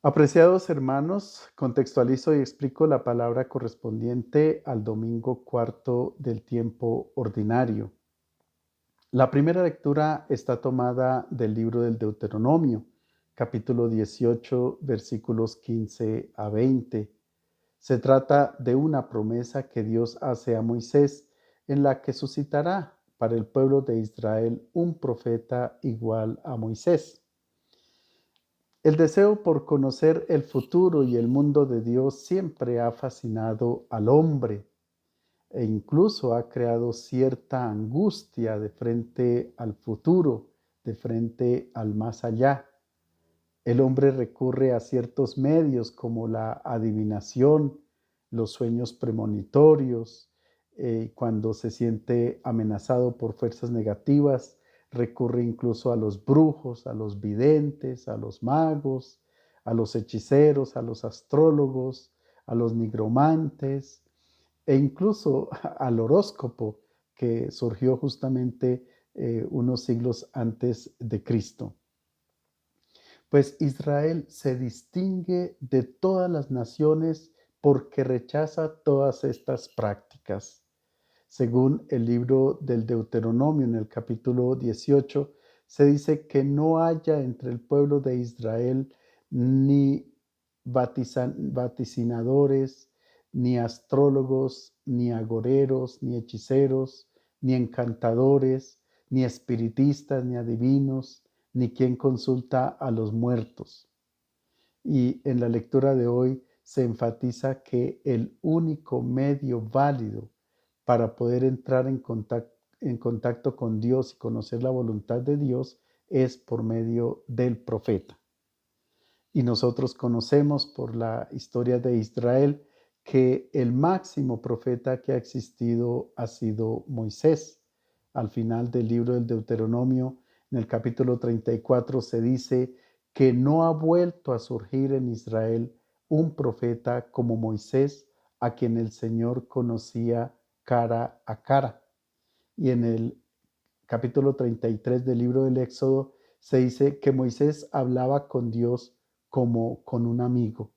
Apreciados hermanos, contextualizo y explico la palabra correspondiente al domingo cuarto del tiempo ordinario. La primera lectura está tomada del libro del Deuteronomio, capítulo 18, versículos 15 a 20. Se trata de una promesa que Dios hace a Moisés, en la que suscitará para el pueblo de Israel un profeta igual a Moisés. El deseo por conocer el futuro y el mundo de Dios siempre ha fascinado al hombre e incluso ha creado cierta angustia de frente al futuro, de frente al más allá. El hombre recurre a ciertos medios como la adivinación, los sueños premonitorios, cuando se siente amenazado por fuerzas negativas, recurre incluso a los brujos, a los videntes, a los magos, a los hechiceros, a los astrólogos, a los nigromantes e incluso al horóscopo que surgió justamente unos siglos antes de Cristo. Pues Israel se distingue de todas las naciones porque rechaza todas estas prácticas. Según el libro del Deuteronomio en el capítulo 18, se dice que no haya entre el pueblo de Israel ni vaticinadores, ni astrólogos, ni agoreros, ni hechiceros, ni encantadores, ni espiritistas, ni adivinos, ni quien consulta a los muertos. Y en la lectura de hoy se enfatiza que el único medio válido para poder entrar en contacto con Dios y conocer la voluntad de Dios es por medio del profeta. Y nosotros conocemos por la historia de Israel que el máximo profeta que ha existido ha sido Moisés. Al final del libro del Deuteronomio, en el capítulo 34, se dice que no ha vuelto a surgir en Israel un profeta como Moisés, a quien el Señor conocía cara a cara. Y en el capítulo 33 del libro del Éxodo se dice que Moisés hablaba con Dios como con un amigo.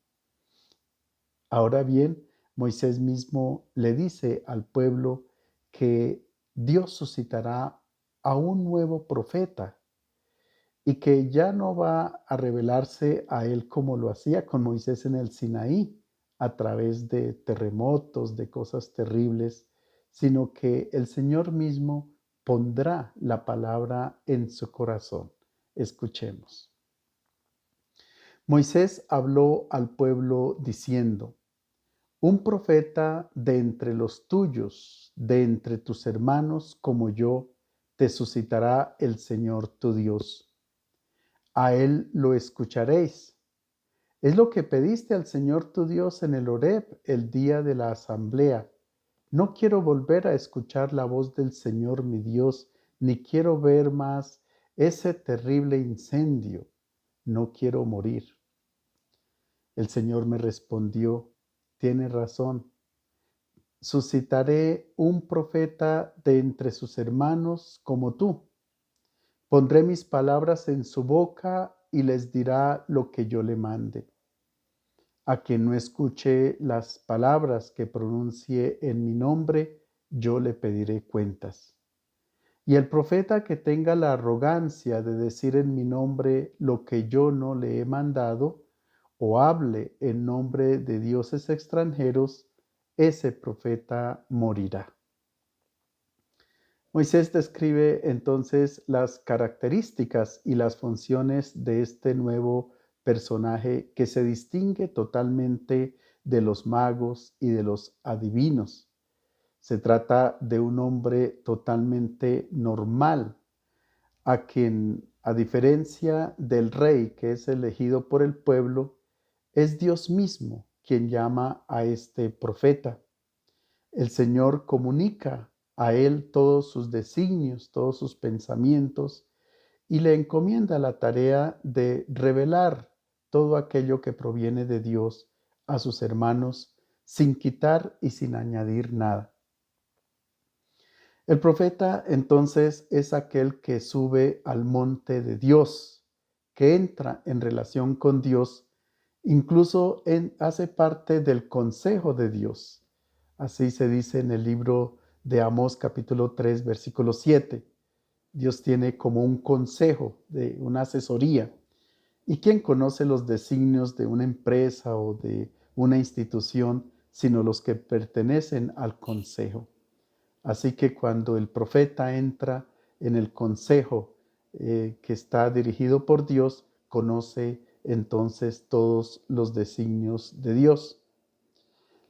Ahora bien, Moisés mismo le dice al pueblo que Dios suscitará a un nuevo profeta y que ya no va a revelarse a él como lo hacía con Moisés en el Sinaí, a través de terremotos, de cosas terribles, sino que el Señor mismo pondrá la palabra en su corazón. Escuchemos. Moisés habló al pueblo diciendo: un profeta de entre los tuyos, de entre tus hermanos como yo, te suscitará el Señor tu Dios. A él lo escucharéis. Es lo que pediste al Señor tu Dios en el Horeb el día de la asamblea. No quiero volver a escuchar la voz del Señor mi Dios, ni quiero ver más ese terrible incendio. No quiero morir. El Señor me respondió: tienes razón. Suscitaré un profeta de entre sus hermanos como tú. Pondré mis palabras en su boca y les dirá lo que yo le mande. A quien no escuche las palabras que pronuncie en mi nombre, yo le pediré cuentas. Y el profeta que tenga la arrogancia de decir en mi nombre lo que yo no le he mandado, o hable en nombre de dioses extranjeros, ese profeta morirá. Moisés describe entonces las características y las funciones de este nuevo personaje que se distingue totalmente de los magos y de los adivinos. Se trata de un hombre totalmente normal, a quien, a diferencia del rey que es elegido por el pueblo, es Dios mismo quien llama a este profeta. El Señor comunica a él todos sus designios, todos sus pensamientos, y le encomienda la tarea de revelar todo aquello que proviene de Dios a sus hermanos sin quitar y sin añadir nada. El profeta entonces es aquel que sube al monte de Dios, que entra en relación con Dios Incluso hace parte del consejo de Dios. Así se dice en el libro de Amós capítulo 3 versículo 7. Dios tiene como un consejo, de una asesoría. ¿Y quién conoce los designios de una empresa o de una institución sino los que pertenecen al consejo? Así que cuando el profeta entra en el consejo que está dirigido por Dios, conoce entonces todos los designios de Dios.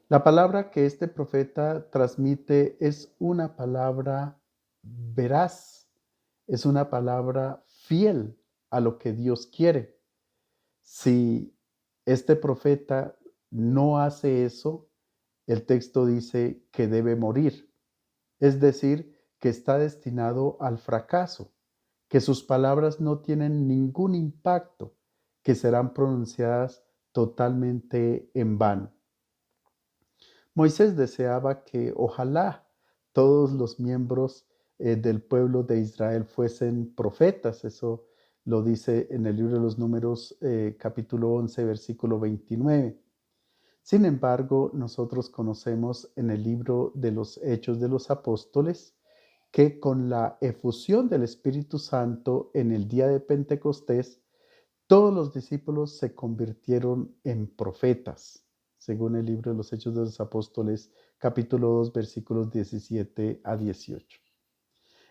La palabra que este profeta transmite es una palabra veraz, es una palabra fiel a lo que Dios quiere. Si este profeta no hace eso, el texto dice que debe morir, es decir, que está destinado al fracaso, que sus palabras no tienen ningún impacto, que serán pronunciadas totalmente en vano. Moisés deseaba que ojalá todos los miembros del pueblo de Israel fuesen profetas. Eso lo dice en el libro de los Números, capítulo 11, versículo 29. Sin embargo, nosotros conocemos en el libro de los Hechos de los Apóstoles que con la efusión del Espíritu Santo en el día de Pentecostés, todos los discípulos se convirtieron en profetas, según el libro de los Hechos de los Apóstoles, capítulo 2, versículos 17 a 18.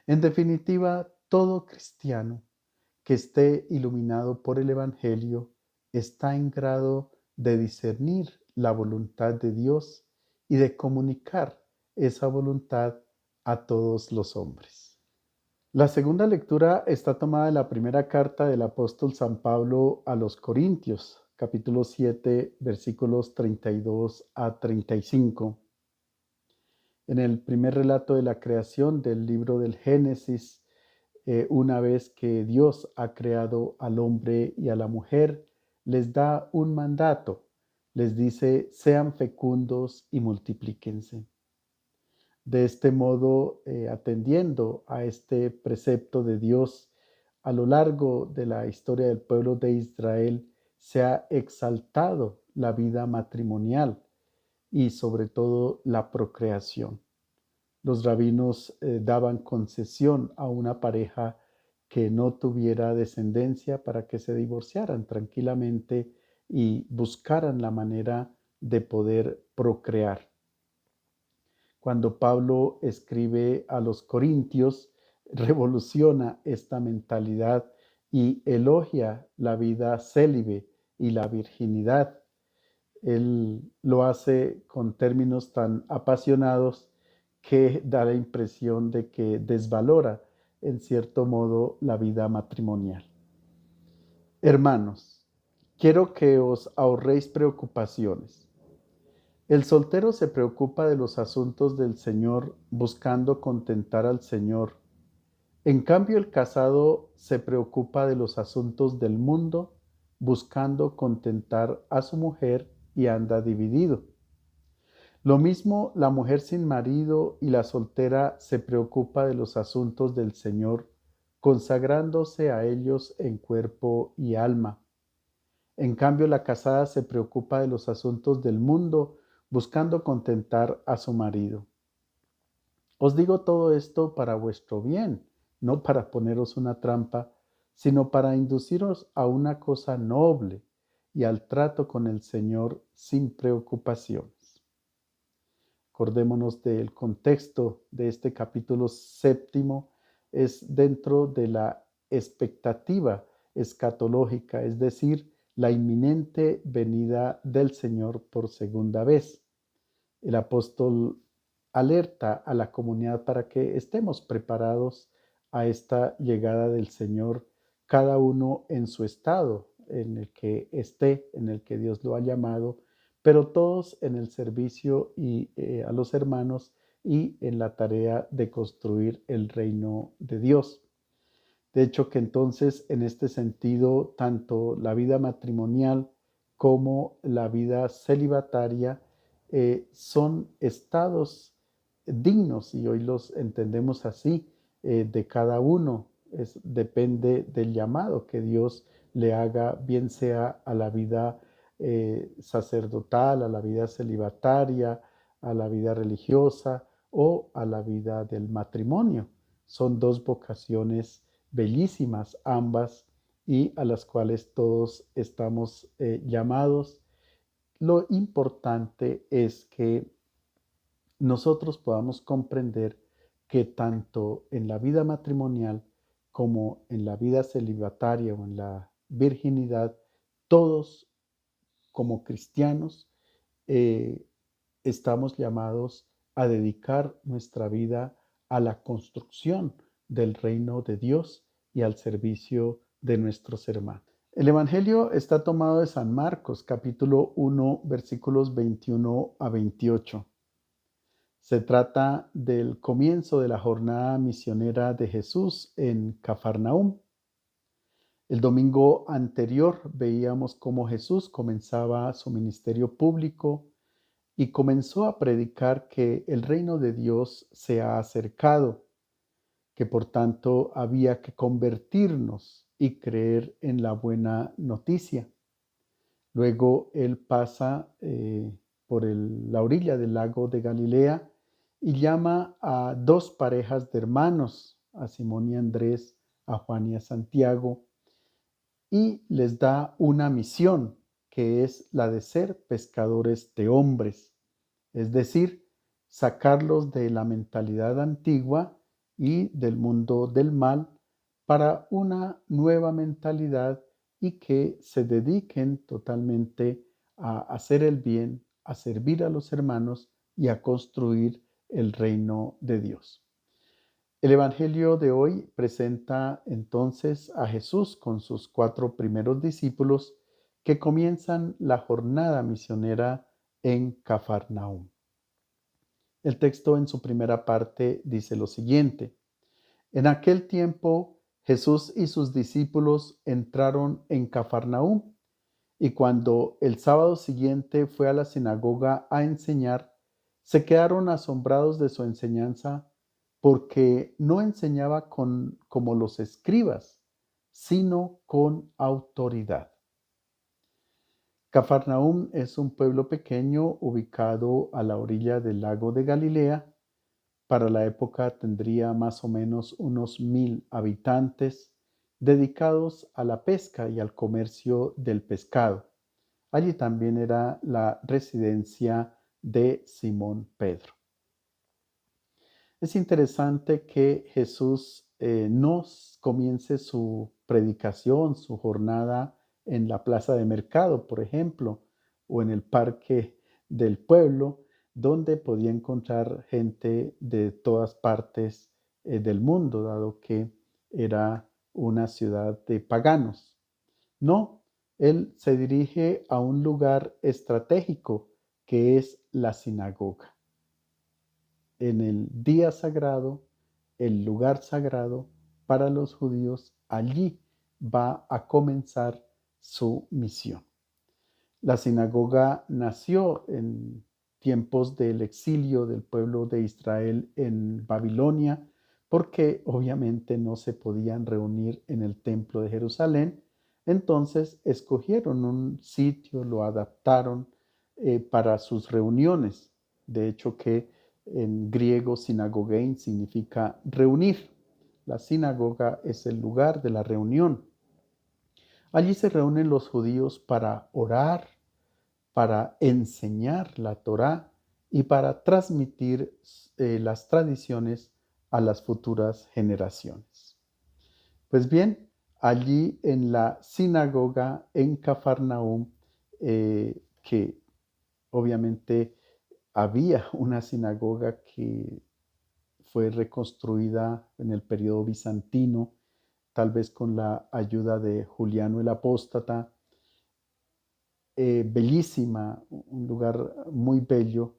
En definitiva, todo cristiano que esté iluminado por el Evangelio está en grado de discernir la voluntad de Dios y de comunicar esa voluntad a todos los hombres. La segunda lectura está tomada de la primera carta del apóstol San Pablo a los Corintios, capítulo 7, versículos 32 a 35. En el primer relato de la creación del libro del Génesis, una vez que Dios ha creado al hombre y a la mujer, les da un mandato. Les dice, sean fecundos y multiplíquense. De este modo, atendiendo a este precepto de Dios, a lo largo de la historia del pueblo de Israel se ha exaltado la vida matrimonial y sobre todo la procreación. Los rabinos daban concesión a una pareja que no tuviera descendencia para que se divorciaran tranquilamente y buscaran la manera de poder procrear. Cuando Pablo escribe a los Corintios, revoluciona esta mentalidad y elogia la vida célibe y la virginidad. Él lo hace con términos tan apasionados que da la impresión de que desvalora en cierto modo la vida matrimonial. Hermanos, quiero que os ahorréis preocupaciones. El soltero se preocupa de los asuntos del Señor buscando contentar al Señor. En cambio, el casado se preocupa de los asuntos del mundo buscando contentar a su mujer y anda dividido. Lo mismo la mujer sin marido y la soltera se preocupa de los asuntos del Señor, consagrándose a ellos en cuerpo y alma. En cambio, la casada se preocupa de los asuntos del mundo, buscando contentar a su marido. Os digo todo esto para vuestro bien, no para poneros una trampa, sino para induciros a una cosa noble y al trato con el Señor sin preocupaciones. Acordémonos del contexto de este capítulo 7, es dentro de la expectativa escatológica, es decir, la inminente venida del Señor por segunda vez. El apóstol alerta a la comunidad para que estemos preparados a esta llegada del Señor, cada uno en su estado en el que esté, en el que Dios lo ha llamado, pero todos en el servicio y a los hermanos y en la tarea de construir el reino de Dios. De hecho, que entonces en este sentido, tanto la vida matrimonial como la vida celibataria son estados dignos, y hoy los entendemos así, de cada uno. Depende del llamado que Dios le haga, bien sea a la vida sacerdotal, a la vida celibataria, a la vida religiosa o a la vida del matrimonio. Son dos vocaciones bellísimas ambas y a las cuales todos estamos llamados. Lo importante es que nosotros podamos comprender que tanto en la vida matrimonial como en la vida celibataria o en la virginidad, todos como cristianos eh, estamos llamados a dedicar nuestra vida a la construcción del reino de Dios y al servicio de nuestros hermanos. El Evangelio está tomado de San Marcos, capítulo 1, versículos 21 a 28. Se trata del comienzo de la jornada misionera de Jesús en Cafarnaúm. El domingo anterior veíamos cómo Jesús comenzaba su ministerio público y comenzó a predicar que el reino de Dios se ha acercado, que por tanto había que convertirnos y creer en la buena noticia. Luego él pasa por la orilla del lago de Galilea y llama a dos parejas de hermanos, a Simón y Andrés, a Juan y a Santiago, y les da una misión que es la de ser pescadores de hombres, es decir, sacarlos de la mentalidad antigua y del mundo del mal para una nueva mentalidad y que se dediquen totalmente a hacer el bien, a servir a los hermanos y a construir el reino de Dios. El Evangelio de hoy presenta entonces a Jesús con sus 4 primeros discípulos que comienzan la jornada misionera en Cafarnaúm. El texto en su primera parte dice lo siguiente: En aquel tiempo Jesús y sus discípulos entraron en Cafarnaúm y cuando el sábado siguiente fue a la sinagoga a enseñar, se quedaron asombrados de su enseñanza porque no enseñaba como los escribas, sino con autoridad. Cafarnaúm es un pueblo pequeño ubicado a la orilla del lago de Galilea. Para la época tendría más o menos unos 1000 habitantes dedicados a la pesca y al comercio del pescado. Allí también era la residencia de Simón Pedro. Es interesante que Jesús nos comience su predicación, su jornada en la plaza de mercado, por ejemplo, o en el parque del pueblo, donde podía encontrar gente de todas partes del mundo, dado que era una ciudad de paganos. No, él se dirige a un lugar estratégico que es la sinagoga. En el día sagrado, el lugar sagrado para los judíos, allí va a comenzar su misión. La sinagoga nació en tiempos del exilio del pueblo de Israel en Babilonia, porque obviamente no se podían reunir en el templo de Jerusalén. Entonces escogieron un sitio, lo adaptaron para sus reuniones. De hecho que en griego sinagogein significa reunir. La sinagoga es el lugar de la reunión. Allí se reúnen los judíos para orar, para enseñar la Torá y para transmitir las tradiciones a las futuras generaciones. Pues bien, allí en la sinagoga en Cafarnaúm, que obviamente había una sinagoga que fue reconstruida en el periodo bizantino, tal vez con la ayuda de Juliano el Apóstata, bellísima, un lugar muy bello,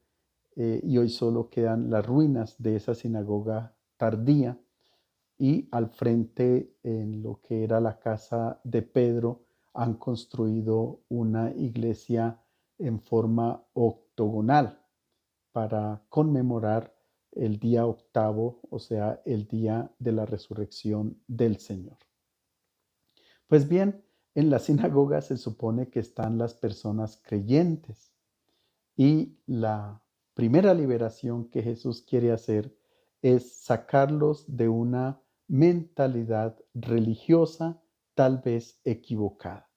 y hoy solo quedan las ruinas de esa sinagoga tardía, y al frente, en lo que era la casa de Pedro, han construido una iglesia en forma octogonal para conmemorar el día octavo, o sea, el día de la resurrección del Señor. Pues bien, En la sinagoga se supone que están las personas creyentes y la primera liberación que Jesús quiere hacer es sacarlos de una mentalidad religiosa tal vez equivocada.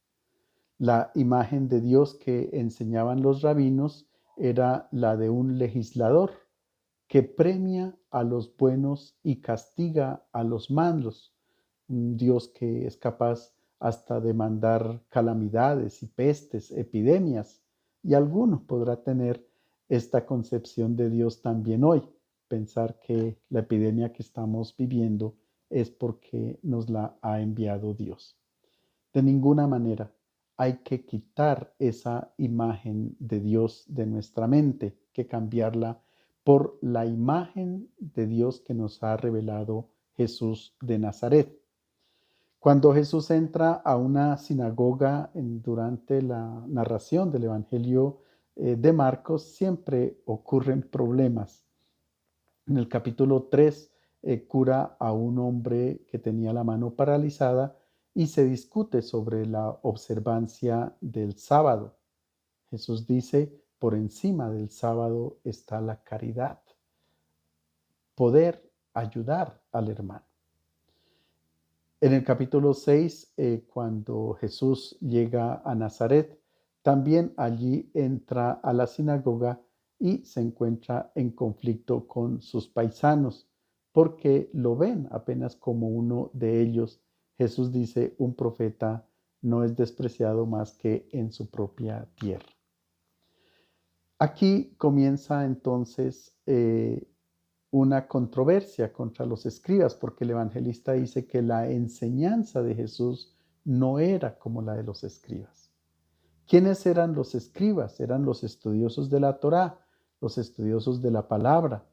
La imagen de Dios que enseñaban los rabinos era la de un legislador que premia a los buenos y castiga a los malos. Un Dios que es capaz hasta de mandar calamidades y pestes, epidemias. Y alguno podrá tener esta concepción de Dios también hoy, pensar que la epidemia que estamos viviendo es porque nos la ha enviado Dios. De ninguna manera hay que quitar esa imagen de Dios de nuestra mente, que cambiarla por la imagen de Dios que nos ha revelado Jesús de Nazaret. Cuando Jesús entra a una sinagoga durante la narración del Evangelio de Marcos, siempre ocurren problemas. En el capítulo 3 cura a un hombre que tenía la mano paralizada y se discute sobre la observancia del sábado. Jesús dice, por encima del sábado está la caridad, poder ayudar al hermano. En el capítulo 6, cuando Jesús llega a Nazaret, también allí entra a la sinagoga y se encuentra en conflicto con sus paisanos, porque lo ven apenas como uno de ellos. Jesús dice, un profeta no es despreciado más que en su propia tierra. Aquí comienza entonces una controversia contra los escribas, porque el evangelista dice que la enseñanza de Jesús no era como la de los escribas. ¿Quiénes eran los escribas? Eran los estudiosos de la Torá, los estudiosos de la palabra.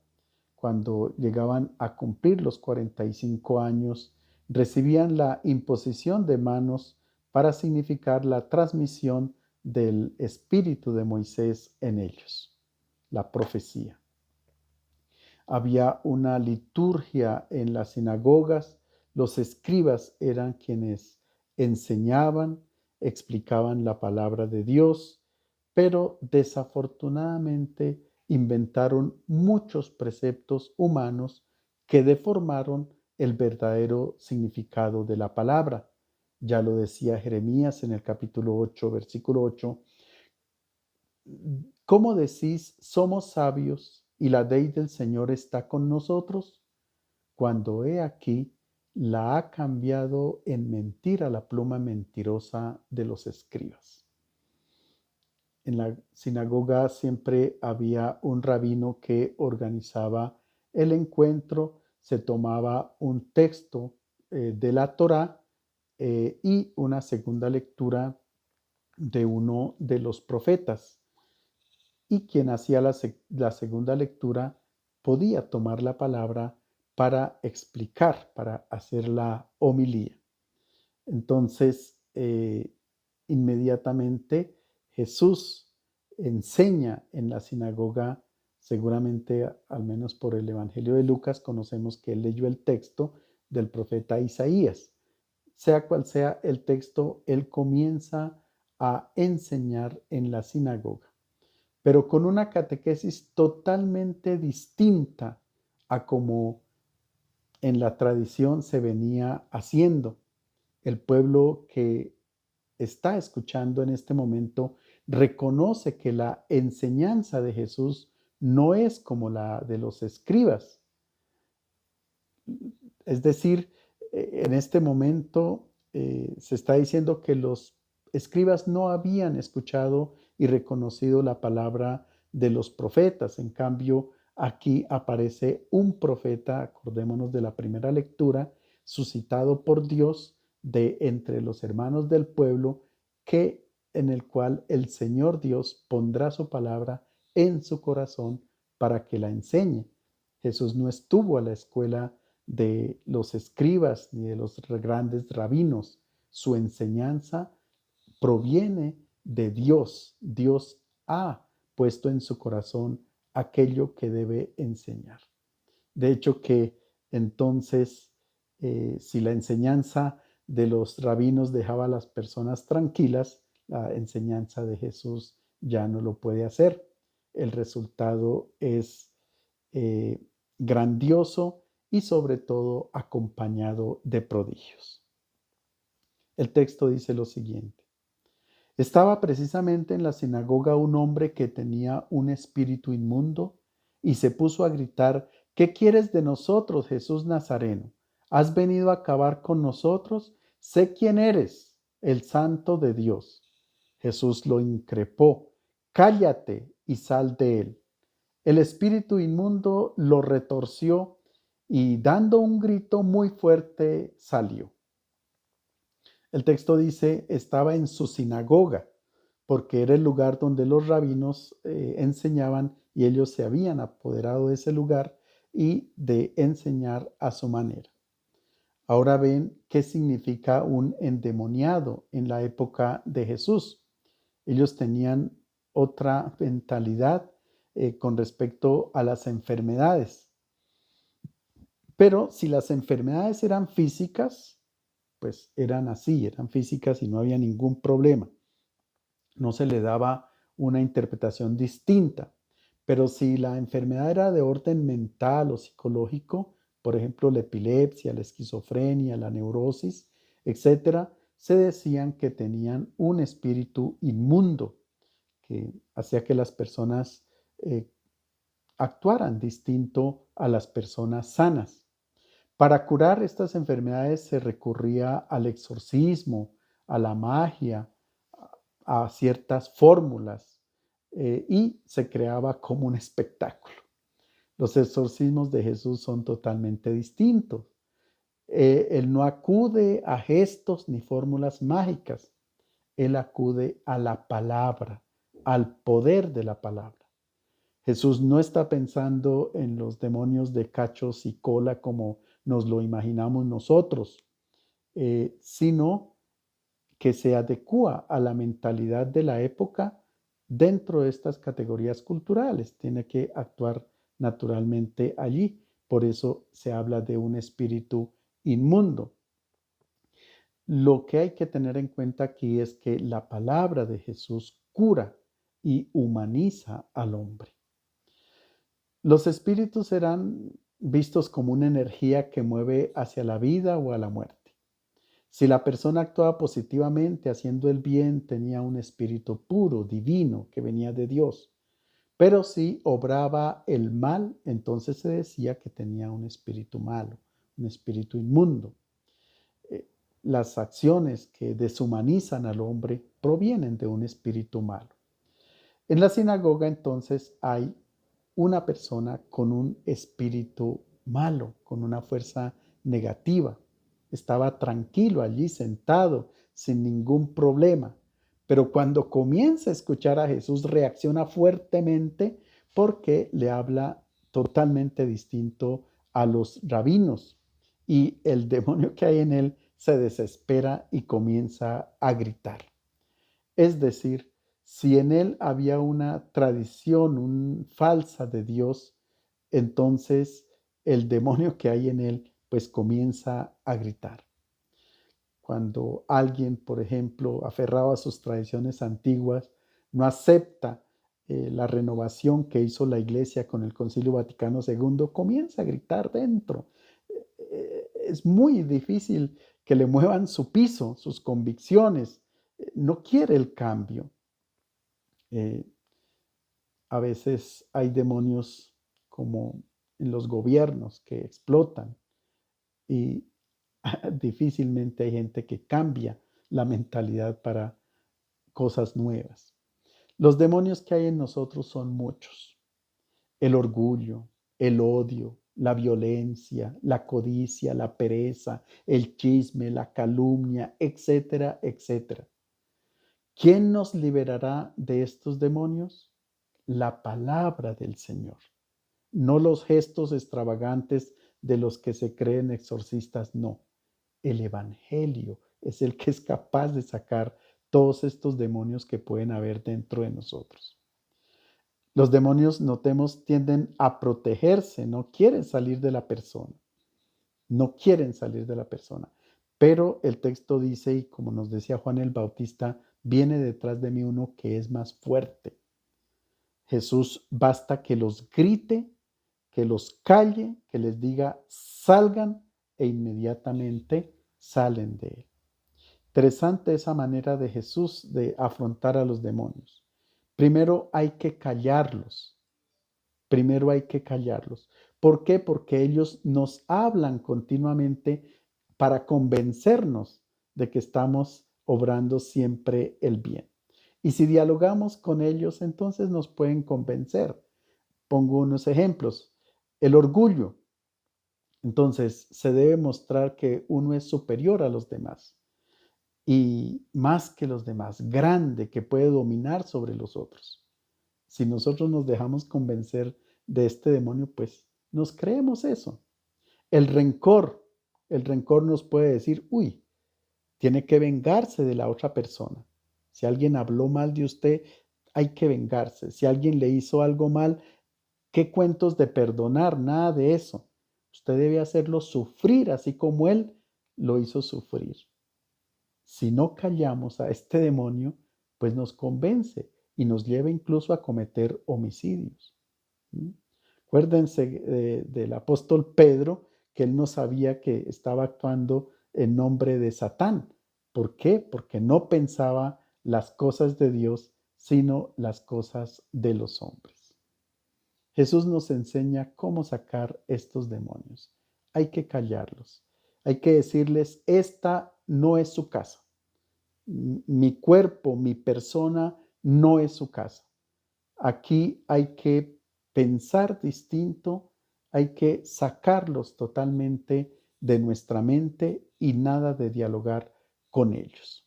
Cuando llegaban a cumplir los 45 años, recibían la imposición de manos para significar la transmisión del espíritu de Moisés en ellos, la profecía. Había una liturgia en las sinagogas. Los escribas eran quienes enseñaban, explicaban la palabra de Dios, pero desafortunadamente inventaron muchos preceptos humanos que deformaron el verdadero significado de la palabra. Ya lo decía Jeremías en el capítulo 8, versículo 8. ¿Cómo decís, somos sabios y la ley del Señor está con nosotros? Cuando he aquí, la ha cambiado en mentira la pluma mentirosa de los escribas. En la sinagoga siempre había un rabino que organizaba el encuentro, se tomaba un texto de la Torá y una segunda lectura de uno de los profetas. Y quien hacía la segunda lectura podía tomar la palabra para explicar, para hacer la homilía. Entonces, inmediatamente Jesús enseña en la sinagoga, seguramente al menos por el Evangelio de Lucas, conocemos que él leyó el texto del profeta Isaías. Sea cual sea el texto, él comienza a enseñar en la sinagoga, pero con una catequesis totalmente distinta a como en la tradición se venía haciendo. El pueblo que está escuchando en este momento reconoce que la enseñanza de Jesús no es como la de los escribas. Es decir, en este momento se está diciendo que los escribas no habían escuchado y reconocido la palabra de los profetas. En cambio, aquí aparece un profeta, acordémonos de la primera lectura, suscitado por Dios de entre los hermanos del pueblo, en el cual el Señor Dios pondrá su palabra en su corazón para que la enseñe. Jesús no estuvo a la escuela de los escribas ni de los grandes rabinos. Su enseñanza proviene de Dios. Dios ha puesto en su corazón aquello que debe enseñar. De hecho que entonces, si la enseñanza de los rabinos dejaba a las personas tranquilas, la enseñanza de Jesús ya no lo puede hacer. El resultado es eh, grandioso y sobre todo acompañado de prodigios. El texto dice lo siguiente. Estaba precisamente en la sinagoga un hombre que tenía un espíritu inmundo y se puso a gritar, ¿qué quieres de nosotros, Jesús Nazareno? ¿Has venido a acabar con nosotros? Sé quién eres, el Santo de Dios. Jesús lo increpó, cállate y sal de él. El espíritu inmundo lo retorció y dando un grito muy fuerte salió. El texto dice, estaba en su sinagoga, porque era el lugar donde los rabinos enseñaban y ellos se habían apoderado de ese lugar y de enseñar a su manera. Ahora ven qué significa un endemoniado en la época de Jesús. Ellos tenían otra mentalidad con respecto a las enfermedades. Pero si las enfermedades eran físicas, pues eran así, eran físicas y no había ningún problema. No se le daba una interpretación distinta. Pero si la enfermedad era de orden mental o psicológico, por ejemplo, la epilepsia, la esquizofrenia, la neurosis, etcétera, se decían que tenían un espíritu inmundo que hacía que las personas eh, actuaran distinto a las personas sanas. Para curar estas enfermedades se recurría al exorcismo, a la magia, a ciertas fórmulas y se creaba como un espectáculo. Los exorcismos de Jesús son totalmente distintos. Él no acude a gestos ni fórmulas mágicas. Él acude a la palabra, al poder de la palabra. Jesús no está pensando en los demonios de cachos y cola como nos lo imaginamos nosotros, sino que se adecúa a la mentalidad de la época dentro de estas categorías culturales. Tiene que actuar naturalmente allí. Por eso se habla de un espíritu inmundo. Lo que hay que tener en cuenta aquí es que la palabra de Jesús cura y humaniza al hombre. Los espíritus serán vistos como una energía que mueve hacia la vida o a la muerte. Si la persona actuaba positivamente haciendo el bien, tenía un espíritu puro, divino, que venía de Dios. Pero si obraba el mal, entonces se decía que tenía un espíritu malo, un espíritu inmundo. Las acciones que deshumanizan al hombre provienen de un espíritu malo. En la sinagoga entonces hay una persona con un espíritu malo, con una fuerza negativa. Estaba tranquilo allí sentado sin ningún problema. Pero cuando comienza a escuchar a Jesús reacciona fuertemente porque le habla totalmente distinto a los rabinos. Y el demonio que hay en él se desespera y comienza a gritar. Es decir, si en él había una tradición falsa de Dios, entonces el demonio que hay en él pues comienza a gritar. Cuando alguien, por ejemplo, aferrado a sus tradiciones antiguas, no acepta la renovación que hizo la Iglesia con el Concilio Vaticano II, comienza a gritar dentro. Es muy difícil que le muevan su piso, sus convicciones. No quiere el cambio. Eh, a veces hay demonios como en los gobiernos que explotan y difícilmente hay gente que cambia la mentalidad para cosas nuevas. Los demonios que hay en nosotros son muchos. El orgullo, el odio, la violencia, la codicia, la pereza, el chisme, la calumnia, etcétera, etcétera. ¿Quién nos liberará de estos demonios? La palabra del Señor, no los gestos extravagantes de los que se creen exorcistas, no. El Evangelio es el que es capaz de sacar todos estos demonios que pueden haber dentro de nosotros. Los demonios, notemos, tienden a protegerse, no quieren salir de la persona, no quieren salir de la persona. Pero el texto dice, y como nos decía Juan el Bautista, viene detrás de mí uno que es más fuerte. Jesús basta que los grite, que los calle, que les diga salgan e inmediatamente salen de él. Interesante esa manera de Jesús de afrontar a los demonios. Primero hay que callarlos. Primero hay que callarlos. ¿Por qué? Porque ellos nos hablan continuamente para convencernos de que estamos obrando siempre el bien. Y si dialogamos con ellos, entonces nos pueden convencer. Pongo unos ejemplos. El orgullo. Entonces, se debe mostrar que uno es superior a los demás y más que los demás, grande, que puede dominar sobre los otros. Si nosotros nos dejamos convencer de este demonio, pues nos creemos eso. El rencor, el rencor nos puede decir, uy, tiene que vengarse de la otra persona. Si alguien habló mal de usted, hay que vengarse. Si alguien le hizo algo mal, ¿qué cuentos de perdonar? Nada de eso. Usted debe hacerlo sufrir así como él lo hizo sufrir. Si no callamos a este demonio, pues nos convence y nos lleva incluso a cometer homicidios. ¿Mm? Acuérdense del apóstol Pedro, que él no sabía que estaba actuando en nombre de Satán. ¿Por qué? Porque no pensaba las cosas de Dios, sino las cosas de los hombres. Jesús nos enseña cómo sacar estos demonios. Hay que callarlos. Hay que decirles, esta no es su casa. Mi cuerpo, mi persona no es su casa. Aquí hay que pensar distinto, hay que sacarlos totalmente de nuestra mente y nada de dialogar con ellos.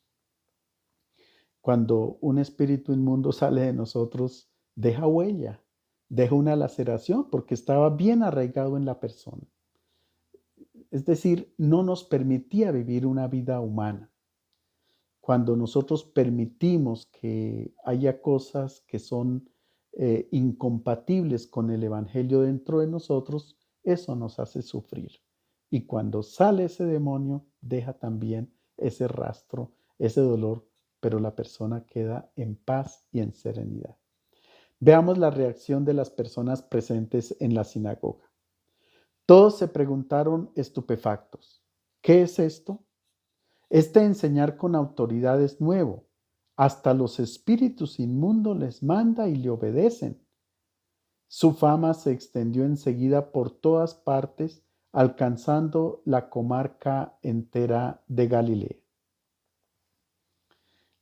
Cuando un espíritu inmundo sale de nosotros, deja huella, deja una laceración porque estaba bien arraigado en la persona. Es decir, no nos permitía vivir una vida humana. Cuando nosotros permitimos que haya cosas que son incompatibles con el Evangelio dentro de nosotros, eso nos hace sufrir. Y cuando sale ese demonio, deja también ese rastro, ese dolor, pero la persona queda en paz y en serenidad. Veamos la reacción de las personas presentes en la sinagoga. Todos se preguntaron estupefactos, ¿qué es esto? Este enseñar con autoridad es nuevo. Hasta los espíritus inmundos les manda y le obedecen. Su fama se extendió enseguida por todas partes, alcanzando la comarca entera de Galilea.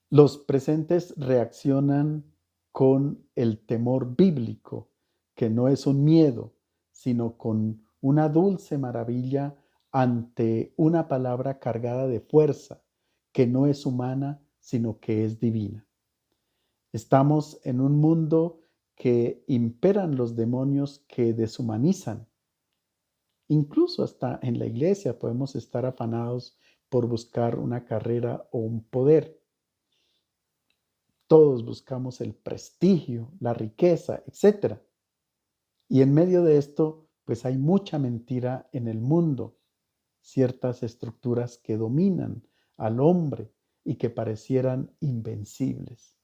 Los presentes reaccionan con el temor bíblico, que no es un miedo, sino con una dulce maravilla ante una palabra cargada de fuerza, que no es humana, sino que es divina. Estamos en un mundo que imperan los demonios que deshumanizan. Incluso hasta en la iglesia podemos estar afanados por buscar una carrera o un poder. Todos buscamos el prestigio, la riqueza, etc. Y en medio de esto, pues hay mucha mentira en el mundo, ciertas estructuras que dominan al hombre y que parecieran invencibles.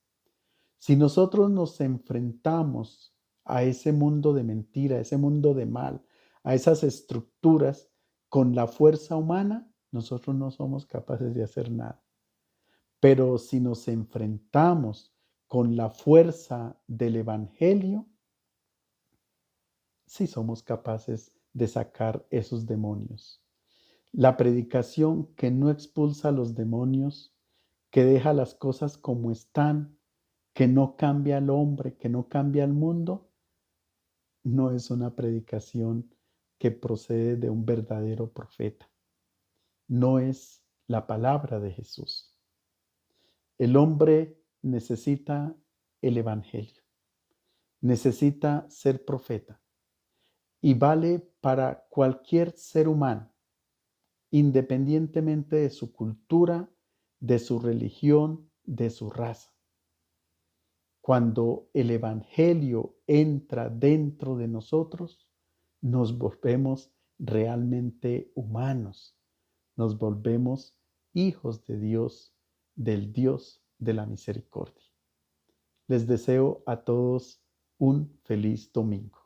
Si nosotros nos enfrentamos a ese mundo de mentira, a ese mundo de mal, a esas estructuras con la fuerza humana, nosotros no somos capaces de hacer nada. Pero si nos enfrentamos con la fuerza del Evangelio, sí somos capaces de sacar esos demonios. La predicación que no expulsa a los demonios, que deja las cosas como están, que no cambia al hombre, que no cambia al mundo, no es una predicación que procede de un verdadero profeta. No es la palabra de Jesús. El hombre necesita el Evangelio, necesita ser profeta y vale para cualquier ser humano, independientemente de su cultura, de su religión, de su raza. Cuando el Evangelio entra dentro de nosotros, nos volvemos realmente humanos, nos volvemos hijos de Dios, del Dios de la misericordia. Les deseo a todos un feliz domingo.